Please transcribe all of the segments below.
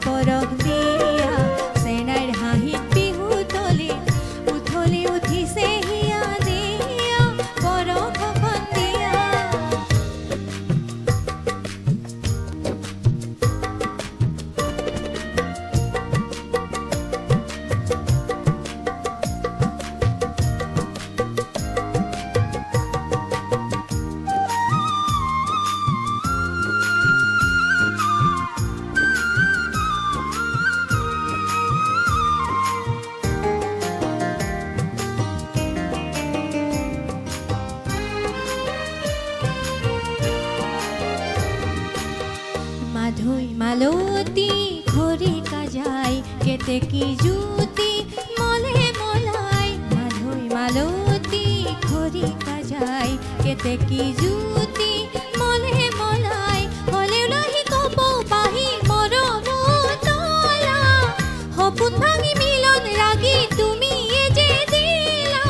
পৰশ দিয়া চেনাইৰ হাঁহিত বিহু তলি উঠলি উঠিছে হিয়া দিয়া পৰশখন দিয়া। মাধৈ মালতী খৰিকা যায় কেতেকী জ্যোতি মলে মলাই মাধৈ মালতী খৰিকা যায় কেতেকী জ্যোতি মলে মলাই হলেও নাহি কব পাহি মৰম তলা সপোন ভাঙি মিলন ৰাগি তুমি যে দিলা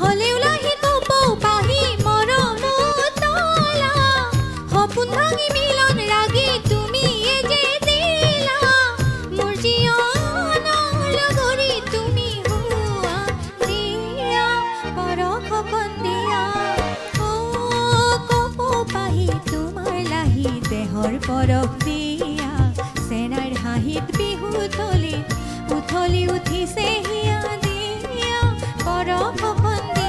হলেও নাহি কব পাহি ভাঙি মিলন ৰাগি তুমি যে দিলা মোৰ জীৱন লগৰী তুমি হোৱা দিয়া পৰশখন দিয়া অ কব পাহি তোমাৰ লাহি দেহৰ পৰশ দিয়া চেনাইৰ হাঁহিত বিহু তলি উঠলি উঠিছে হিয়া দিয়া পৰশখন দিয়া।